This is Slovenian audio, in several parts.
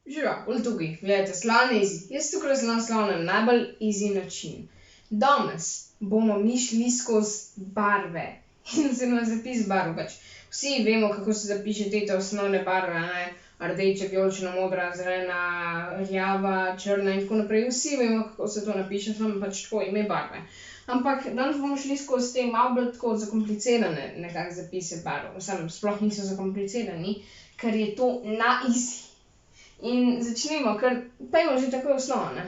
Živijo, bolj tukaj, gledajte, slon easy. Jaz tukaj razlagam slon na najbolj easy način. Danes bomo mi šli skozi barve. Oziroma zapis barv pač. Vsi vemo, kako se zapiše te osnovne barve, ne? Rdeče, vijolična, modra, zelena, rjava, črna in tako naprej. Vsi vemo, kako se to napiše, samo pač tako ime barve. Ampak danes bomo šli skozi te malo bolj tako zakomplicirane nekako zapise barv. Samo sploh niso zakomplicirani, ker je to na easy. In začnimo, ker pejmo že takoj v osnovo, ne.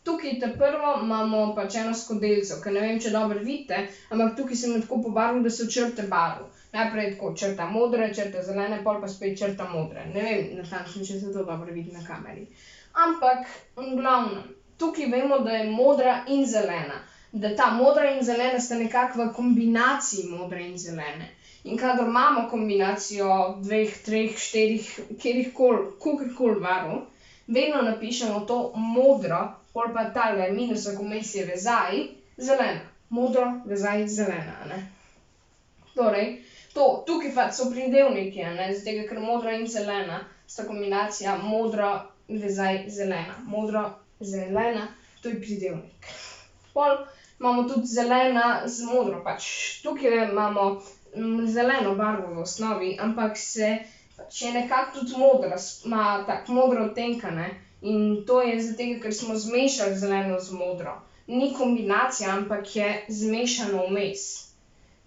Tukaj prvo imamo pač eno skodelico, ker ne vem, če dobro vidite, ampak tukaj sem jo tako pobarval, da so črte barv. Najprej tako črta modre, črta zelene, pol pa spet črta modre. Ne vem natančno, če se to dobro vidi na kameri. Ampak, v glavnem, tukaj vemo, da je modra in zelena. Da ta modra in zelena sta nekako v kombinaciji modre in zelene. In kadar imamo kombinacijo 2, 3, 4, katerikoli barv, vedno napišemo to modro, pol pa tale minusek vmes je vezaj, zelena. Modro, vezaj, zelena, ne. Torej, tukaj pa so pridevniki, ne, zaradi tega, ker modra in zelena sta kombinacija modro, vezaj, zelena. Modro, zelena, to je pridevnik. Pol imamo tudi zelena z modro, pač tukaj imamo zeleno barvo v osnovi, ampak pač je nekako tudi modra, ima tak modro odtenka, ne. In to je zaradi tega, ker smo zmešali zeleno z modro. Ni kombinacija, ampak je zmešano vmes.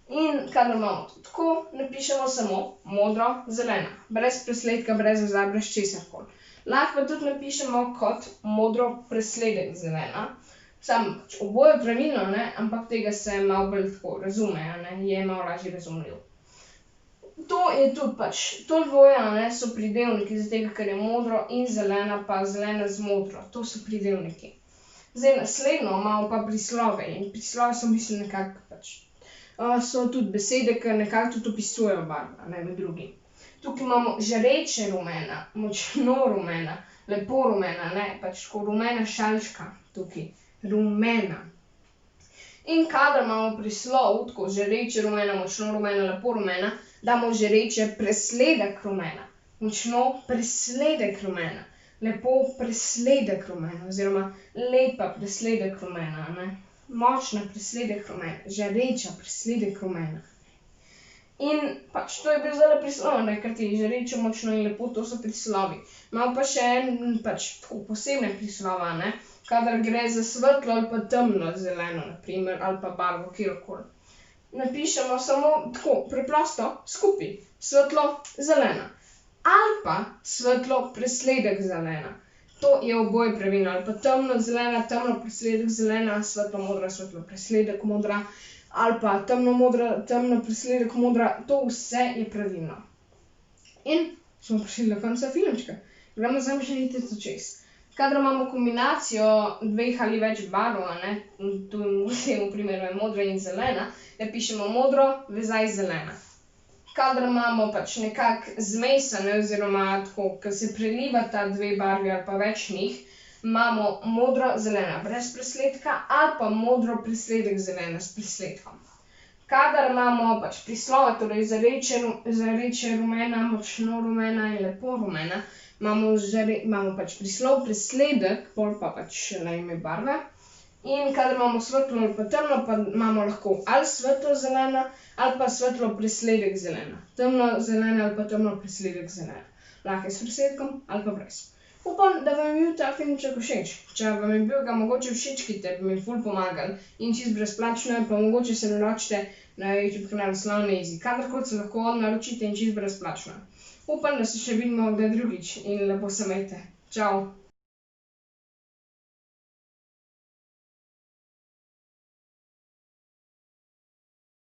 In kadar imamo to tako, napišemo samo modro, zelena. Brez presledka, brez vezaj, brez česarkoli. Lahko pa tudi napišemo kot modro presledek zelena. Samo pač oboje pravilno, ne, ampak tega se malo bolj tako razume, ne, je malo lažje razumljiv. To je tudi pač, to dvoje, ne, so pridevniki, zaradi tega, ker je modro in zelena, pa zelena z modro. To so pridevniki. Zdaj naslednjo imamo pa prislove in prislove so v bistvu nekako pač, so tudi besede, ki nekako tudi opisujejo barve, ne, med drugim. Tukaj imamo žareče rumena, močno rumena, lepo rumena, ne, pač tako rumena šalčka tukaj. Rumena. In kadar imamo prislov, tako žareče rumena, močno rumena, lepo rumena, damo žareče presledek rumena. Močno presledek rumena. Lepo presledek rumena, oziroma lepa presledek rumena, ne. Močna presledek rumena, žareča presledek rumena. In pač to je bil zdajle prislov, ne, ker ti žareče, močno in lepo, to so prislovi. Imamo pa še pač tako posebne prislova, ne. Kadar gre za svetlo ali pa temno zeleno, na primer, ali pa barvo, katerokoli. Napišemo samo tako, preprosto, skupaj, svetlo zelena. Ali pa svetlo presledek zelena. To je oboje pravilno, ali pa temno zelena, temno presledek zelena, svetlo modra, svetlo presledek modra, ali pa temno modra, temno presledek modra, to vse je pravilno. In smo prišli do konca filmčka. Gremo zdaj še iti čez. Kadar imamo kombinacijo 2 ali več barv, ne, tu v tem primeru je modra in zelena, napišemo modro, vezaj, zelena. Kadar imamo pač nekako zmesane oziroma tako, ke se prelivata 2 barvi ali pa več njih, imamo modro, zelena brez presledka ali pa modro presledek zelena s presledkom. Kadar imamo pač prislove, torej žareče rumena, močno rumena in lepo rumena, imamo pač prislov presledek, pol pa pač na ime barve. In kadar imamo svetlo ali pa temno, pa imamo lahko ali svetlo zelena ali pa svetlo presledek zelena. Temno zelena ali pa temno presledek zelena. Lahko je s presledkom ali pa brez. Upam, da vam je bil ta filmček všeč. Če vam je bil, ga mogoče všečkajte, bi mi ful pomagali. In čisto brezplačno je, pa mogoče se naročite na YouTube kanalu Slon easy. Kadarkoli se lahko naročite in čisto brezplačno. Upam, da se še vidimo kdaj drugič in lepo se imejte. Čau!